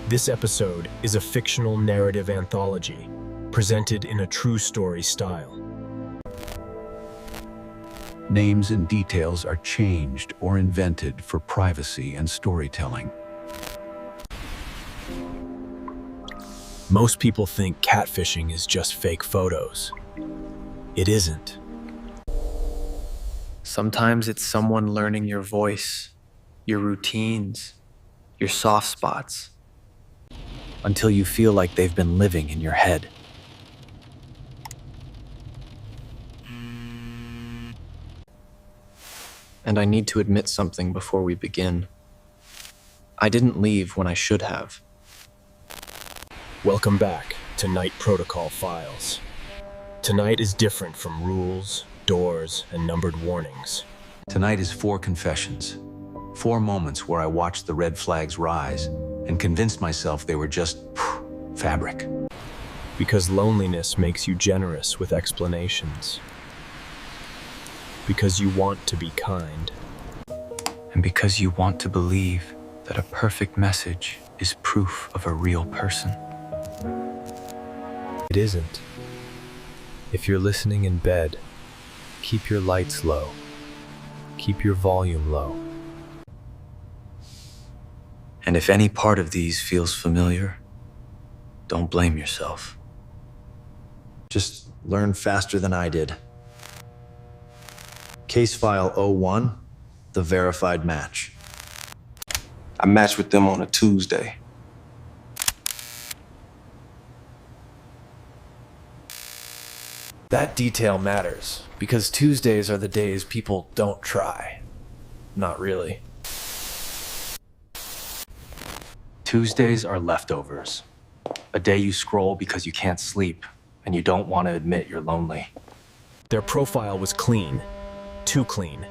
This episode is a fictional narrative anthology, presented in a true story style. Names and details are changed or invented for privacy and storytelling. Most people think catfishing is just fake photos. It isn't. Sometimes it's someone learning your voice, your routines, your soft spots, until you feel like they've been living in your head. And I need to admit something before we begin. I didn't leave when I should have. Welcome back to Night Protocol Files. Tonight is different from rules, doors, and numbered warnings. Tonight is 4 confessions. 4 moments where I watched the red flags rise and convinced myself they were just fabric. Because loneliness makes you generous with explanations. Because you want to be kind. And because you want to believe that a perfect message is proof of a real person. It isn't. If you're listening in bed, keep your lights low. Keep your volume low. And if any part of these feels familiar, don't blame yourself. Just learn faster than I did. Case file 01, the verified match. I matched with them on a Tuesday. That detail matters, because Tuesdays are the days people don't try. Not really. Tuesdays are leftovers. A day you scroll because you can't sleep, and you don't want to admit you're lonely. Their profile was clean. Too clean.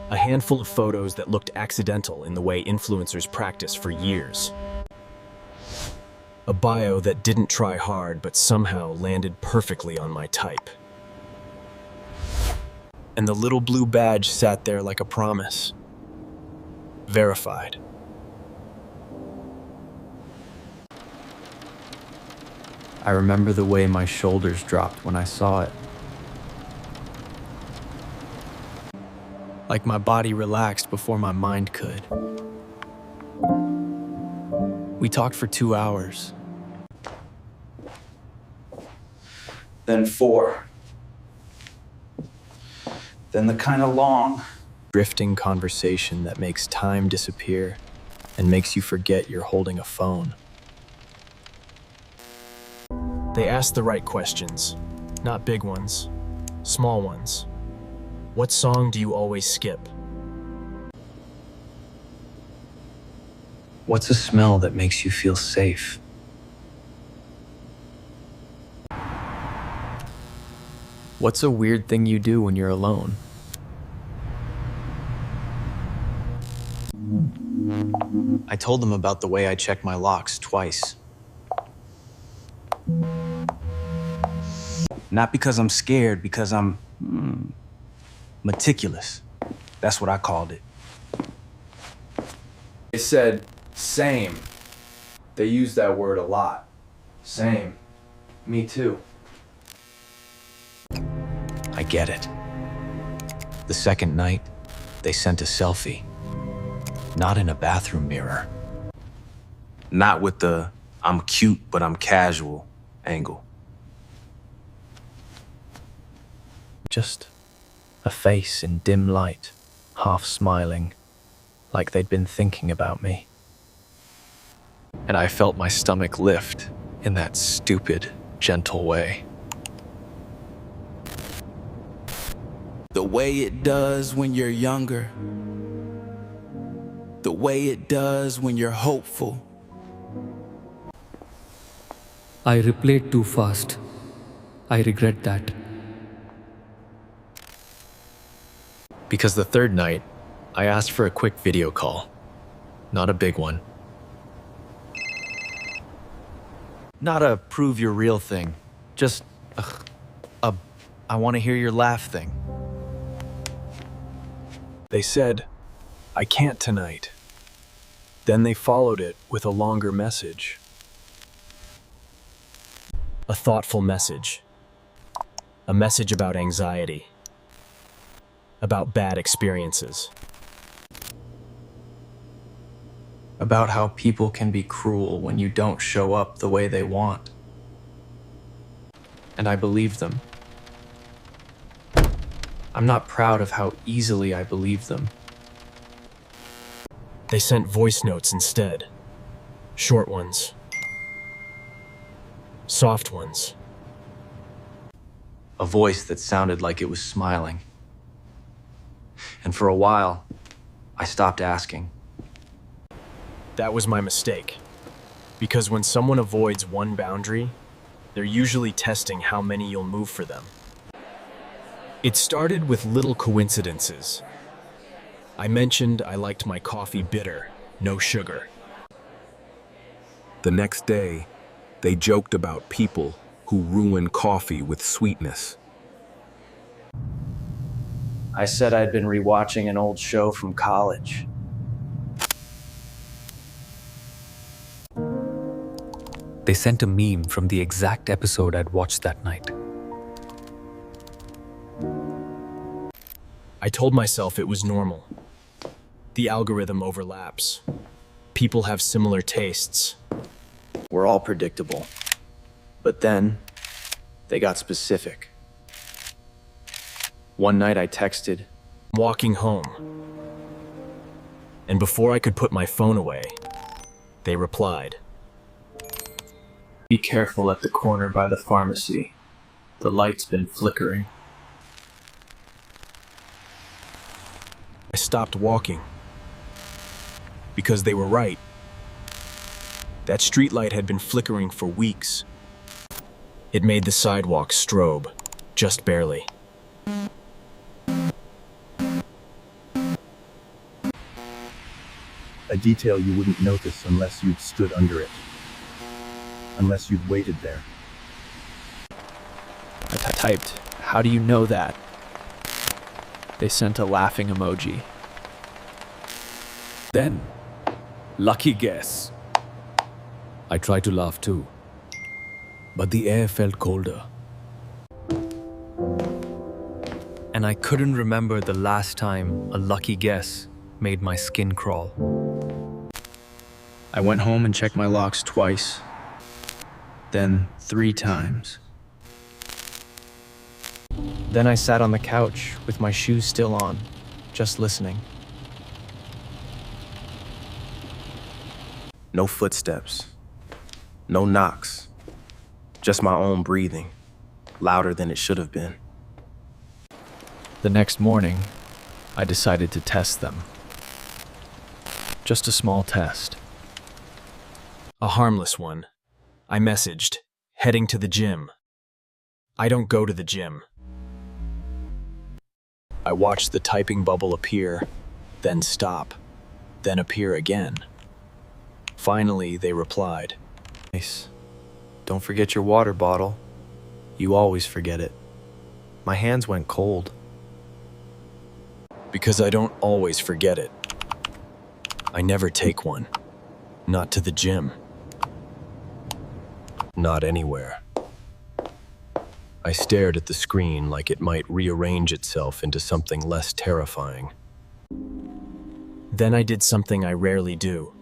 A handful of photos that looked accidental in the way influencers practice for years. A bio that didn't try hard but somehow landed perfectly on my type. And the little blue badge sat there like a promise. Verified. I remember the way my shoulders dropped when I saw it. Like my body relaxed before my mind could. We talked for 2 hours. Then 4. Then the kind of long. Drifting conversation that makes time disappear and makes you forget you're holding a phone. They asked the right questions, not big ones, small ones. What song do you always skip? What's a smell that makes you feel safe? What's a weird thing you do when you're alone? I told them about the way I check my locks twice. Not because I'm scared, because I'm meticulous. That's what I called it. They said, same. They use that word a lot. Same. Me too. I get it. The second night, they sent a selfie. Not in a bathroom mirror. Not with the I'm cute but I'm casual angle. Just a face in dim light, half smiling, like they'd been thinking about me. And I felt my stomach lift in that stupid, gentle way. The way it does when you're younger. The way it does when you're hopeful. I replayed too fast. I regret that. Because the third night, I asked for a quick video call. Not a big one. Not a prove you're real thing. Just a I want to hear your laugh thing. They said, I can't tonight. Then they followed it with a longer message. A thoughtful message. A message about anxiety. About bad experiences. About how people can be cruel when you don't show up the way they want. And I believe them. I'm not proud of how easily I believe them. They sent voice notes instead. Short ones. Soft ones. A voice that sounded like it was smiling. And for a while, I stopped asking. That was my mistake. Because when someone avoids one boundary, they're usually testing how many you'll move for them. It started with little coincidences. I mentioned I liked my coffee bitter, no sugar. The next day, they joked about people who ruin coffee with sweetness. I said I'd been rewatching an old show from college. They sent a meme from the exact episode I'd watched that night. I told myself it was normal. The algorithm overlaps. People have similar tastes. We're all predictable. But then, they got specific. One night I texted, Walking home. And before I could put my phone away, they replied. "Be careful at the corner by the pharmacy. The light's been flickering." I stopped walking. Because they were right. That streetlight had been flickering for weeks. It made the sidewalk strobe, just barely. A detail you wouldn't notice unless you'd stood under it. Unless you'd waited there. I typed, "How do you know that?" They sent a laughing emoji. Then, lucky guess. I tried to laugh too, but the air felt colder. And I couldn't remember the last time a lucky guess made my skin crawl. I went home and checked my locks twice, then 3 times. Then I sat on the couch with my shoes still on, just listening. No footsteps. No knocks. Just my own breathing, louder than it should have been. The next morning, I decided to test them. Just a small test. A harmless one. I messaged, heading to the gym. I don't go to the gym. I watched the typing bubble appear, then stop, then appear again. Finally, they replied. Nice. Don't forget your water bottle. You always forget it. My hands went cold. Because I don't always forget it. I never take one. Not to the gym. Not anywhere. I stared at the screen like it might rearrange itself into something less terrifying. Then I did something I rarely do.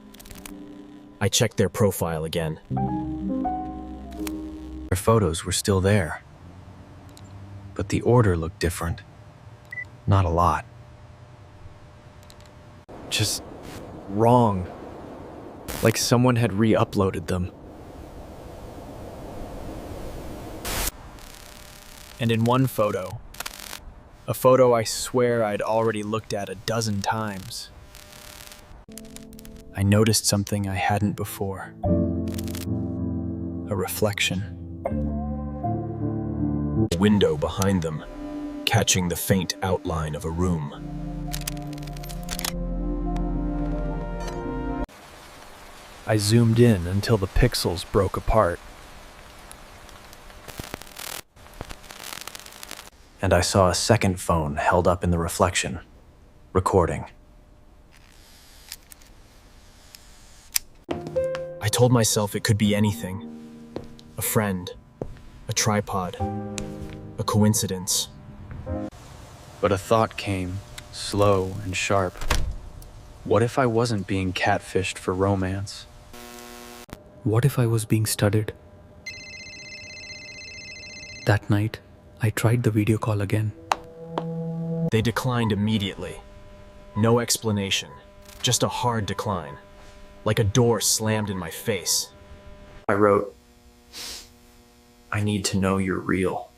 I checked their profile again. Their photos were still there. But the order looked different. Not a lot. Just wrong. Like someone had re-uploaded them. And in one photo, a photo I swear I'd already looked at a dozen times, I noticed something I hadn't before. A reflection. A window behind them, catching the faint outline of a room. I zoomed in until the pixels broke apart. And I saw a second phone held up in the reflection, recording. told myself it could be anything. A friend, a tripod, a coincidence. But a thought came, slow and sharp. What if I wasn't being catfished for romance? What if I was being studied? That night, I tried the video call again. They declined immediately. No explanation, just a hard decline. Like a door slammed in my face. I wrote, "I need to know you're real."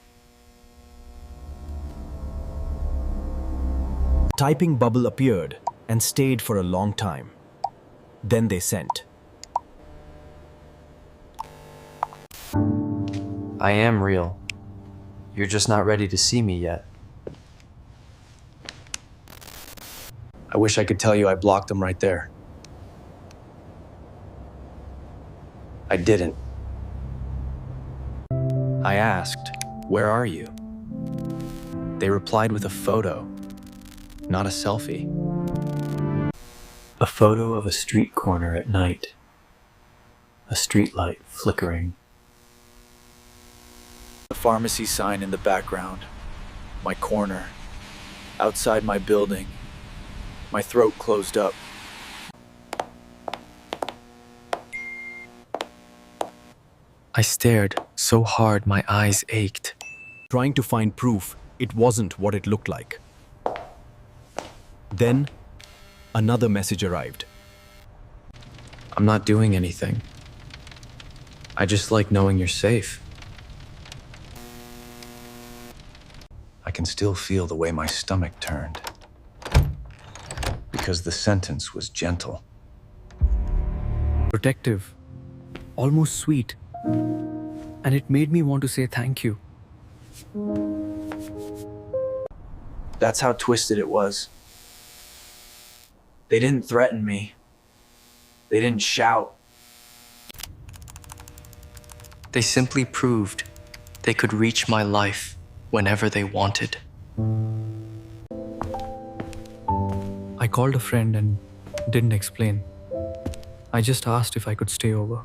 Typing bubble appeared and stayed for a long time. Then they sent. I am real. You're just not ready to see me yet. I wish I could tell you I blocked them right there. I didn't. I asked, "Where are you?" They replied with a photo, not a selfie. A photo of a street corner at night. A streetlight flickering. The pharmacy sign in the background. My corner. Outside my building. My throat closed up. I stared so hard my eyes ached. Trying to find proof it wasn't what it looked like. Then, another message arrived. I'm not doing anything. I just like knowing you're safe. I can still feel the way my stomach turned. Because the sentence was gentle. Protective. Almost sweet. And it made me want to say thank you. That's how twisted it was. They didn't threaten me. They didn't shout. They simply proved they could reach my life whenever they wanted. I called a friend and didn't explain. I just asked if I could stay over.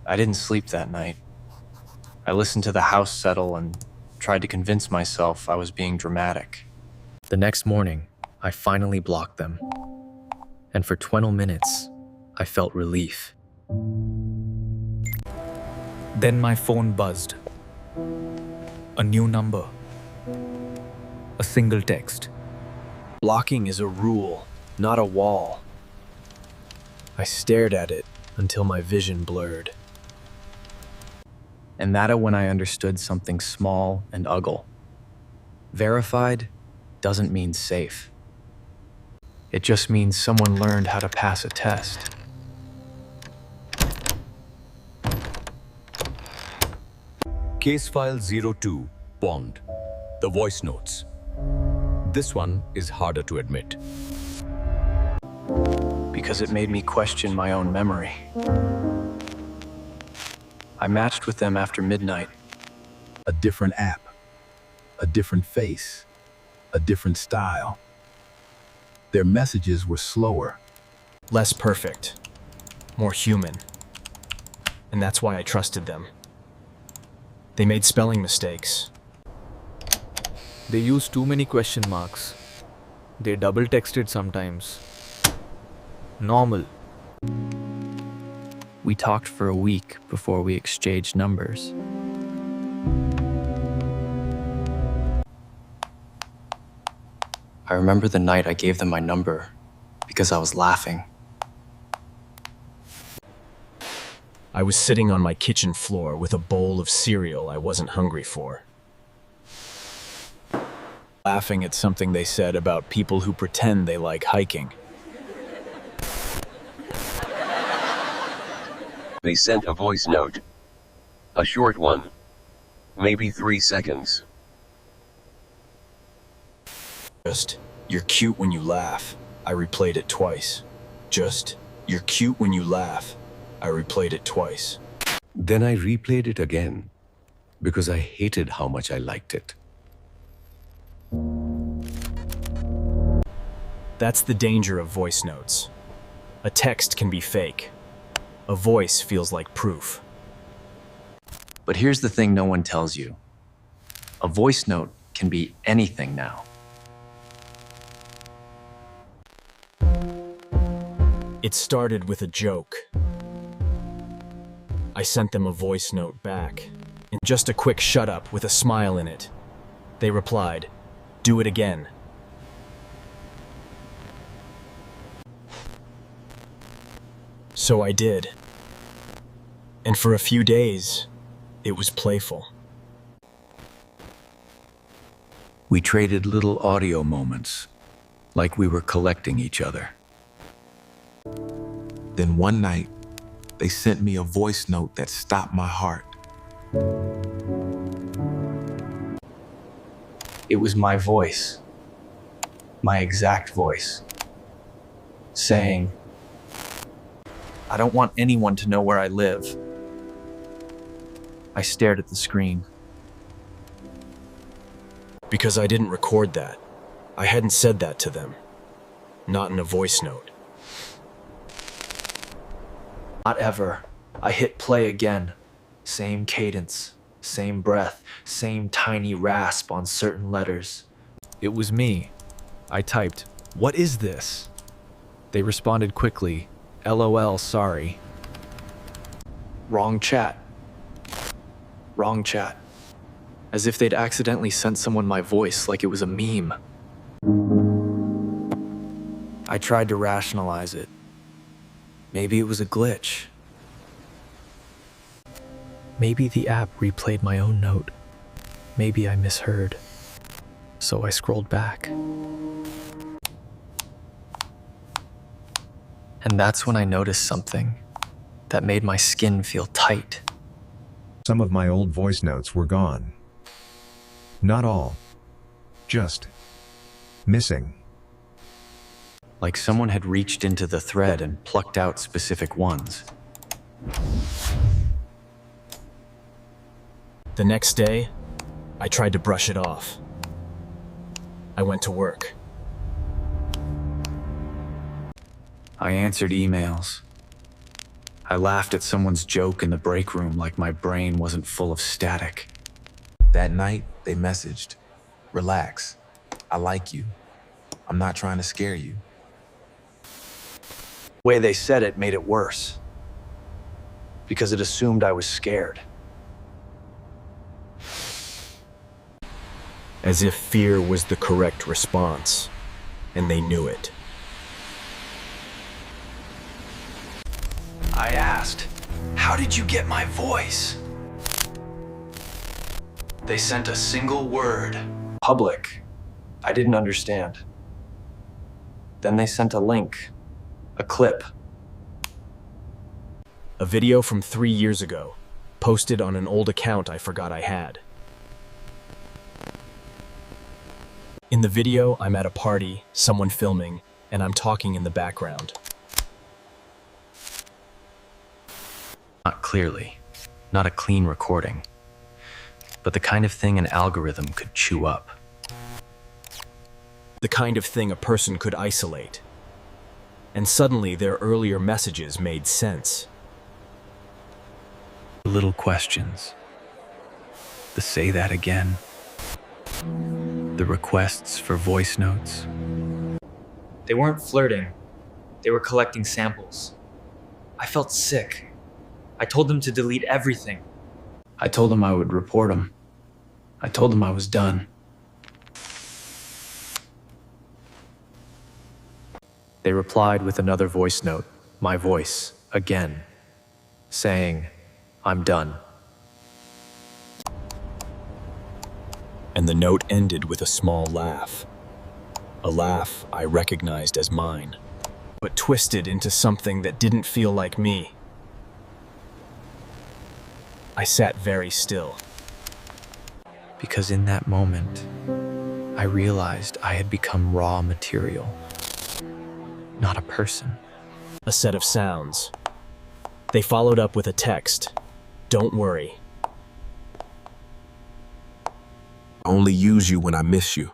I didn't sleep that night. I listened to the house settle and tried to convince myself I was being dramatic. The next morning, I finally blocked them. And for 20 minutes, I felt relief. Then my phone buzzed. A new number. A single text. Blocking is a rule, not a wall. I stared at it until my vision blurred. And that's when I understood something small and ugly. Verified doesn't mean safe. It just means someone learned how to pass a test. Case file 02, Pond. The voice notes. This one is harder to admit. Because it made me question my own memory. I matched with them after midnight. A different app, a different face, a different style. Their messages were slower. Less perfect, more human. And that's why I trusted them. They made spelling mistakes. They used too many question marks. They double texted sometimes. Normal. We talked for a week before we exchanged numbers. I remember the night I gave them my number because I was laughing. I was sitting on my kitchen floor with a bowl of cereal I wasn't hungry for. Laughing at something they said about people who pretend they like hiking. They sent a voice note. A short one. Maybe 3 seconds. Just, "You're cute when you laugh." I replayed it twice. Just, "You're cute when you laugh." I replayed it twice. Then I replayed it again because I hated how much I liked it. That's the danger of voice notes. A text can be fake, A voice feels like proof. But here's the thing no one tells you. A voice note can be anything now. It started with a joke. I sent them a voice note back, and just a quick shut up with a smile in it. They replied, "Do it again." So I did. And for a few days, it was playful. We traded little audio moments, like we were collecting each other. Then one night, they sent me a voice note that stopped my heart. It was my voice, my exact voice, saying, "I don't want anyone to know where I live." I stared at the screen. Because I didn't record that. I hadn't said that to them. Not in a voice note. Not ever. I hit play again. Same cadence, same breath, same tiny rasp on certain letters. It was me. I typed, "What is this?" They responded quickly, "LOL, sorry." Wrong chat. Wrong chat. As if they'd accidentally sent someone my voice like it was a meme. I tried to rationalize it. Maybe it was a glitch. Maybe the app replayed my own note. Maybe I misheard. So I scrolled back. And that's when I noticed something that made my skin feel tight. Some of my old voice notes were gone. Not all. Just missing. Like someone had reached into the thread and plucked out specific ones. The next day, I tried to brush it off. I went to work. I answered emails. I laughed at someone's joke in the break room like my brain wasn't full of static. That night, they messaged, "Relax. I like you. I'm not trying to scare you." The way they said it made it worse. Because it assumed I was scared. As if fear was the correct response, and they knew it. I asked, "How did you get my voice?" They sent a single word. Public. I didn't understand. Then they sent a link. A clip. A video from 3 years ago, posted on an old account I forgot I had. In the video, I'm at a party, someone filming, and I'm talking in the background. Not clearly. Not a clean recording. But the kind of thing an algorithm could chew up. The kind of thing a person could isolate. And suddenly their earlier messages made sense. Little questions. The "say that again." The requests for voice notes. They weren't flirting. They were collecting samples. I felt sick. I told them to delete everything. I told them I would report them. I told them I was done. They replied with another voice note, my voice, again, saying, "I'm done." And the note ended with a small laugh. A laugh I recognized as mine, but twisted into something that didn't feel like me. I sat very still. Because in that moment, I realized I had become raw material, not a person. A set of sounds. They followed up with a text. "Don't worry. I only use you when I miss you."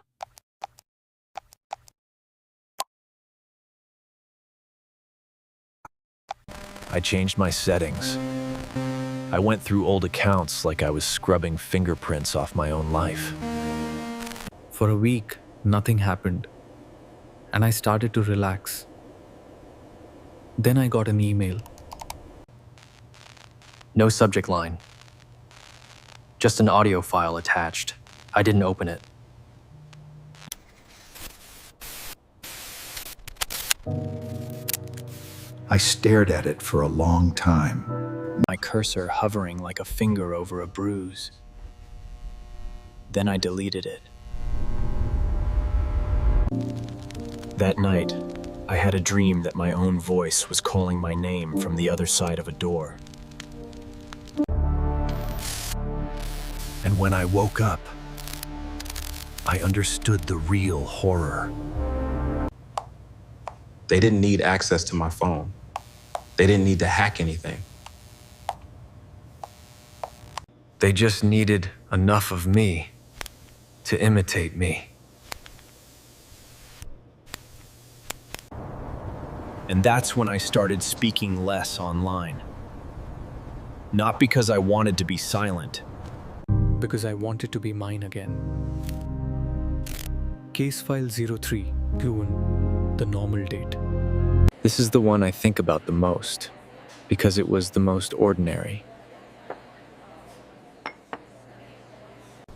I changed my settings. I went through old accounts like I was scrubbing fingerprints off my own life. For a week, nothing happened, and I started to relax. Then I got an email. No subject line. Just an audio file attached. I didn't open it. I stared at it for a long time. My cursor hovering like a finger over a bruise. Then I deleted it. That night, I had a dream that my own voice was calling my name from the other side of a door. And when I woke up, I understood the real horror. They didn't need access to my phone. They didn't need to hack anything. They just needed enough of me to imitate me. And that's when I started speaking less online. Not because I wanted to be silent. Because I wanted to be mine again. Case file 03, Cluen, the normal date. This is the one I think about the most, because it was the most ordinary.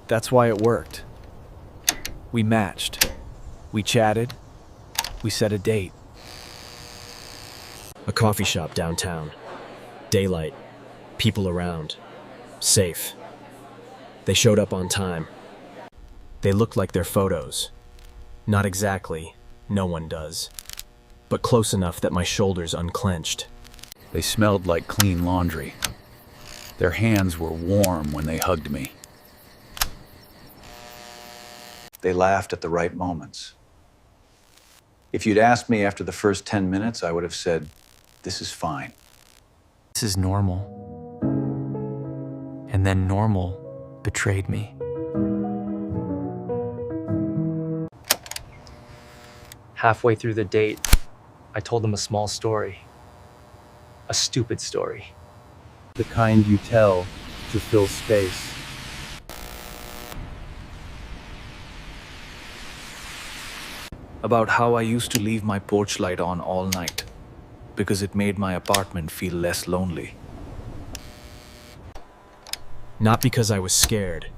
That's why it worked. We matched. We chatted. We set a date. A coffee shop downtown. Daylight. People around. Safe. They showed up on time. They looked like their photos. Not exactly. No one does. But close enough that my shoulders unclenched. They smelled like clean laundry. Their hands were warm when they hugged me. They laughed at the right moments. If you'd asked me after the first 10 minutes, I would have said, "This is fine." This is normal. And then normal betrayed me. Halfway through the date, I told them a small story. A stupid story. The kind you tell to fill space. About how I used to leave my porch light on all night because it made my apartment feel less lonely. Not because I was scared.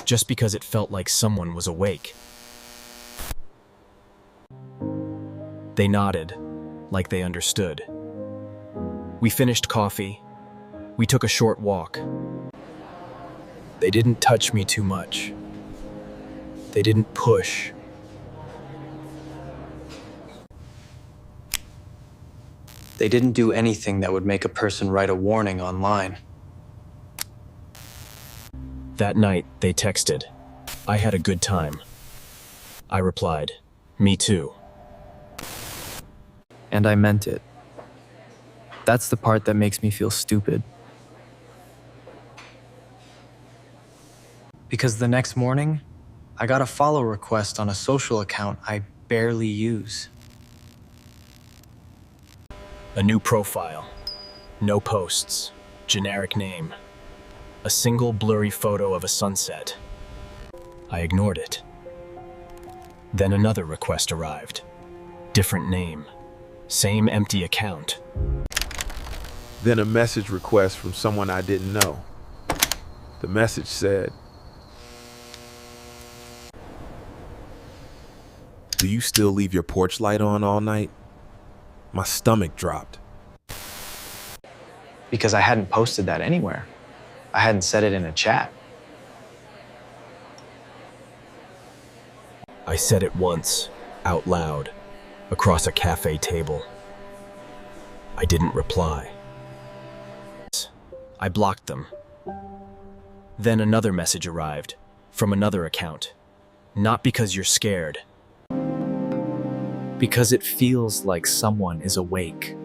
Just because it felt like someone was awake. They nodded, like they understood. We finished coffee. We took a short walk. They didn't touch me too much. They didn't push. They didn't do anything that would make a person write a warning online. That night, they texted. I had a good time. I replied, "Me too." And I meant it. That's the part that makes me feel stupid. Because the next morning, I got a follow request on a social account I barely use. A new profile. No posts. Generic name. A single blurry photo of a sunset. I ignored it. Then another request arrived. Different name. Same empty account. Then a message request from someone I didn't know. The message said, "Do you still leave your porch light on all night?" My stomach dropped. Because I hadn't posted that anywhere. I hadn't said it in a chat. I said it once, out loud, across a cafe table. I didn't reply. I blocked them. Then another message arrived, from another account. Not because you're scared. Because it feels like someone is awake.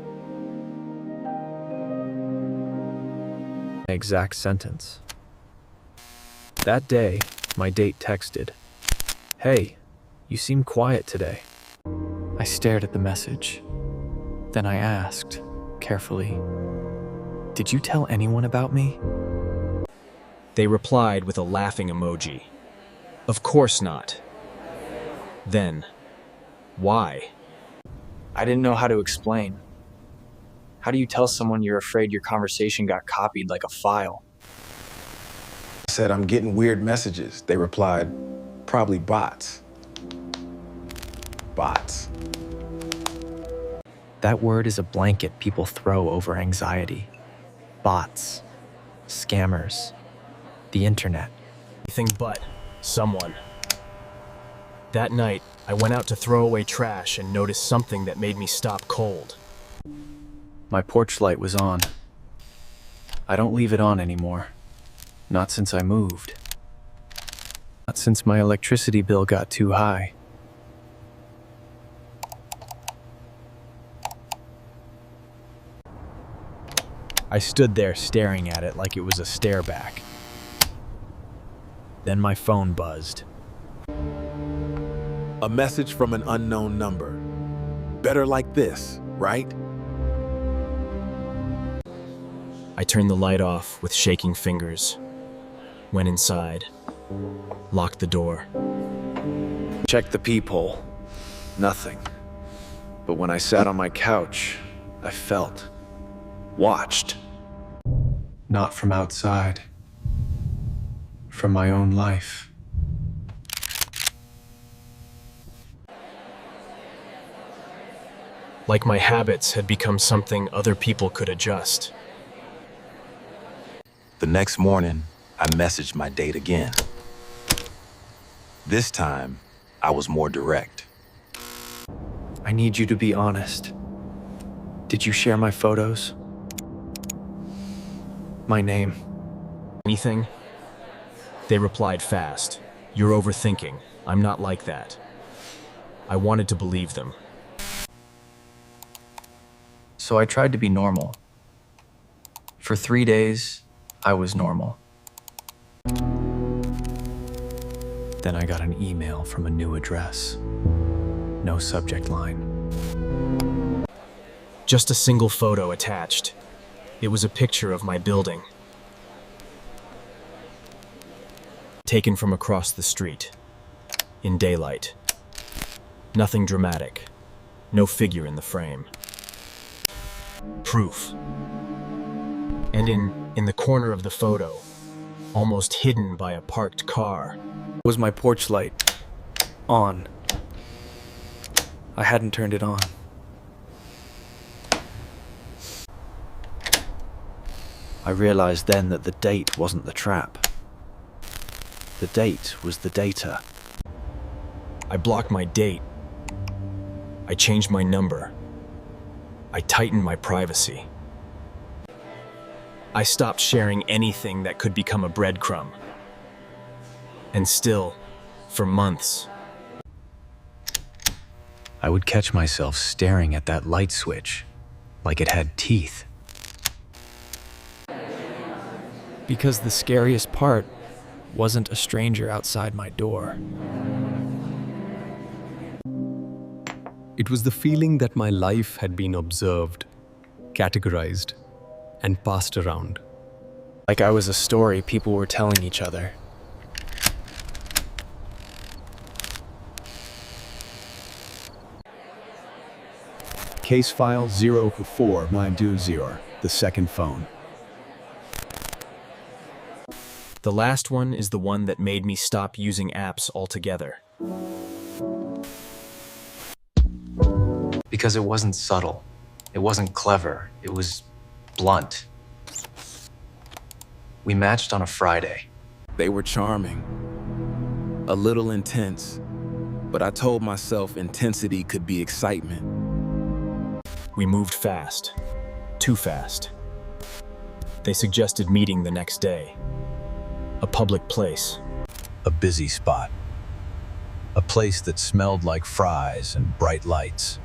Exact sentence. That day, my date texted, "Hey, you seem quiet today." I stared at the message. Then I asked, carefully. Did you tell anyone about me? They replied with a laughing emoji. Of course not. Then, why? I didn't know how to explain. How do you tell someone you're afraid your conversation got copied like a file? I said, I'm getting weird messages. They replied, probably bots. Bots. That word is a blanket people throw over anxiety. Bots. Scammers. The internet. Anything but someone. That night, I went out to throw away trash and noticed something that made me stop cold. My porch light was on. I don't leave it on anymore. Not since I moved. Not since my electricity bill got too high. I stood there staring at it like it was a stare back. Then my phone buzzed. A message from an unknown number. Better like this, right? I turned the light off with shaking fingers, went inside, locked the door. Checked the peephole. Nothing. But when I sat on my couch, I felt. Watched. Not from outside. From my own life. Like my habits had become something other people could adjust. The next morning, I messaged my date again. This time, I was more direct. I need you to be honest. Did you share my photos? My name? Anything? They replied fast. You're overthinking. I'm not like that. I wanted to believe them. So I tried to be normal. For 3 days, I was normal. Then I got an email from a new address. No subject line. Just a single photo attached. It was a picture of my building. Taken from across the street. In daylight. Nothing dramatic. No figure in the frame. Proof. And in the corner of the photo, almost hidden by a parked car, Was my porch light on? I hadn't turned it on. I realized then that the date wasn't the trap. The date was the data. I blocked my date. I changed my number. I tightened my privacy. I stopped sharing anything that could become a breadcrumb. And still, for months, I would catch myself staring at that light switch like it had teeth. Because the scariest part wasn't a stranger outside my door. It was the feeling that my life had been observed, categorized, and passed around. Like I was a story people were telling each other. Case file 04 920, the second phone. the last one is the one that made me stop using apps altogether. Because it wasn't subtle. It wasn't clever. It was blunt. We matched on a Friday. They were charming, a little intense, but I told myself intensity could be excitement. We moved fast, too fast. They suggested meeting the next day, a public place. A busy spot. A place that smelled like fries and bright lights.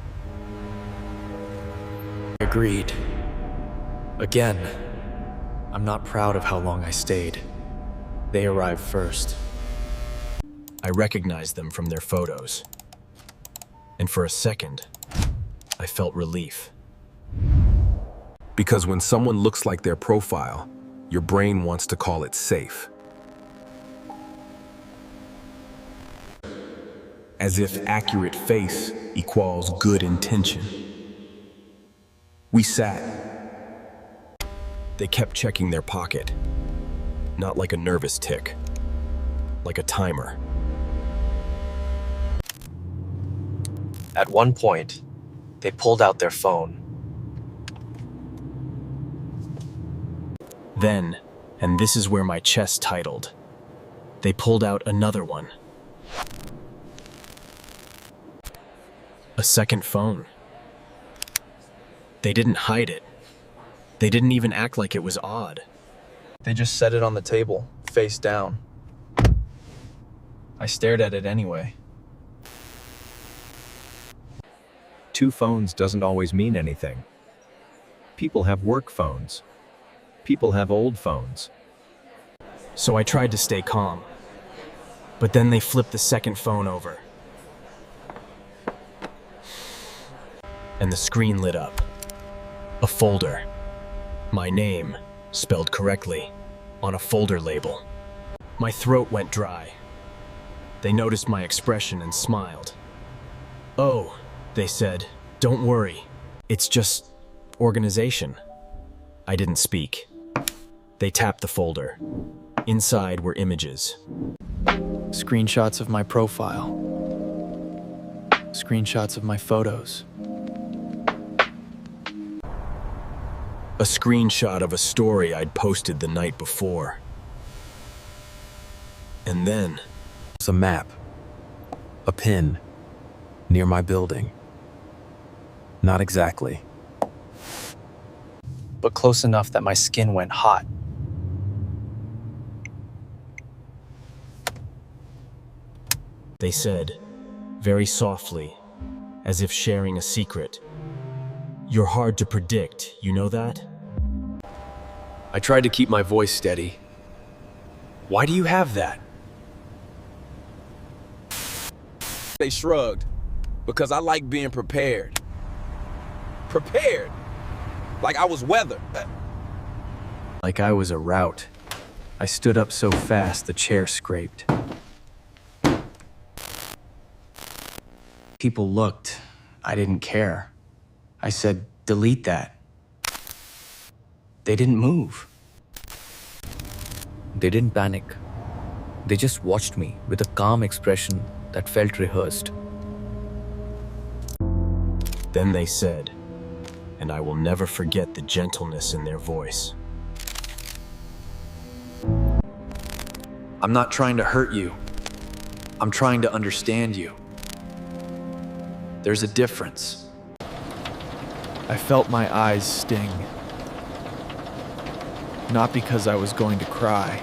Agreed. Again, I'm not proud of how long I stayed. They arrived first. I recognized them from their photos. And for a second, I felt relief. Because when someone looks like their profile, your brain wants to call it safe. As if accurate face equals good intention. We sat. They kept checking their pocket. Not like a nervous tick, like a timer. At one point, they pulled out their phone. Then, and this is where my chest tightened, they pulled out another one. A second phone. They didn't hide it. They didn't even act like it was odd. They just set it on the table, face down. I stared at it anyway. Two phones doesn't always mean anything. People have work phones. People have old phones. So I tried to stay calm. But then they flipped the second phone over. And the screen lit up. A folder. My name, spelled correctly, on a folder label. My throat went dry. They noticed my expression and smiled. "Oh," they said, "don't worry. It's just organization." I didn't speak. They tapped the folder. Inside were images. Screenshots of my profile. Screenshots of my photos. A screenshot of a story I'd posted the night before. And then... It's a map. A pin. Near my building. Not exactly. But close enough that my skin went hot. They said, very softly, as if sharing a secret, "You're hard to predict, you know that?" I tried to keep my voice steady. "Why do you have that?" They shrugged, because I like being prepared. Prepared! Like I was weather. Like I was a rout. I stood up so fast the chair scraped. People looked. I didn't care. I said, "Delete that." They didn't move. They didn't panic. They just watched me with a calm expression that felt rehearsed. Then they said, and I will never forget the gentleness in their voice, "I'm not trying to hurt you. I'm trying to understand you. There's a difference." I felt my eyes sting. Not because I was going to cry.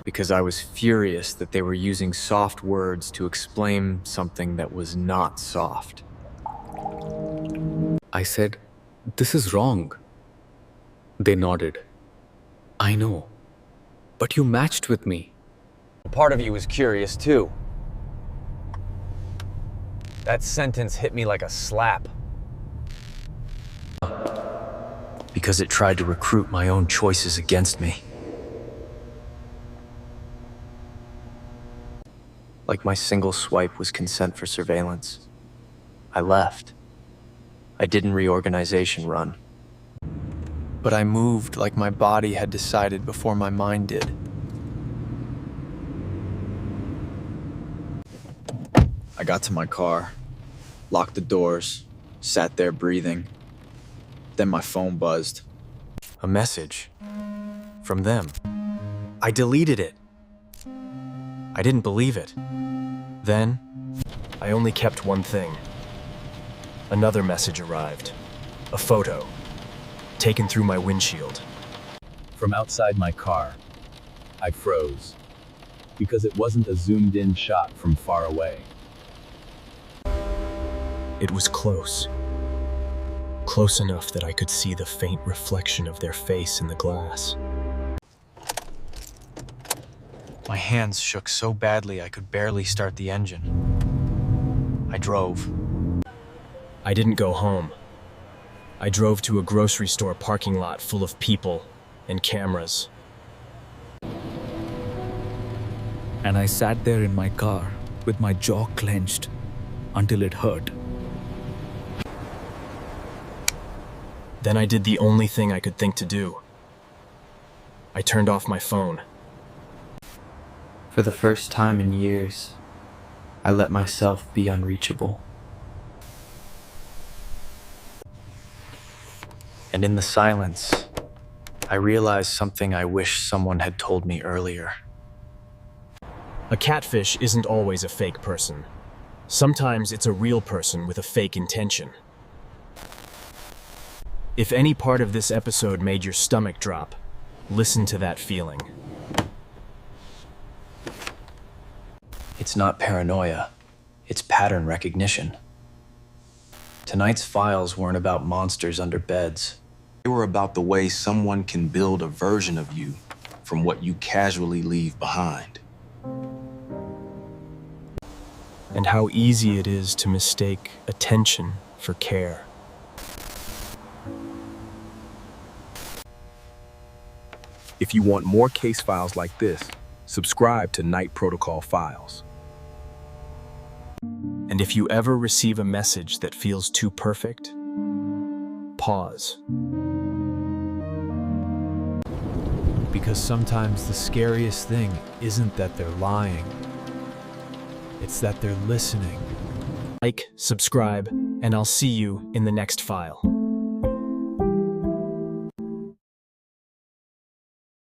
Because I was furious that they were using soft words to explain something that was not soft. I said, "This is wrong." They nodded. "I know. But you matched with me." Part of you was curious too. That sentence hit me like a slap. Because it tried to recruit my own choices against me. Like my single swipe was consent for surveillance. I left. I didn't reorganization run. But I moved like my body had decided before my mind did. I got to my car, locked the doors, sat there breathing. Then my phone buzzed. A message. From them. I deleted it. I didn't believe it. Then, I only kept one thing. Another message arrived. A photo. Taken through my windshield. From outside my car, I froze. Because it wasn't a zoomed-in shot from far away. It was close. Close enough that I could see the faint reflection of their face in the glass. my hands shook so badly I could barely start the engine. I drove. I didn't go home. I drove to a grocery store parking lot full of people and cameras. And I sat there in my car with my jaw clenched until it hurt. Then I did the only thing I could think to do. I turned off my phone. For the first time in years, I let myself be unreachable. And in the silence, I realized something I wish someone had told me earlier. A catfish isn't always a fake person. Sometimes it's a real person with a fake intention. If any part of this episode made your stomach drop, listen to that feeling. It's not paranoia, it's pattern recognition. Tonight's files weren't about monsters under beds. They were about the way someone can build a version of you from what you casually leave behind. And how easy it is to mistake attention for care. If you want more case files like this, subscribe to Night Protocol Files. And if you ever receive a message that feels too perfect, pause. Because sometimes the scariest thing isn't that they're lying. It's that they're listening. Like, subscribe, and I'll see you in the next file.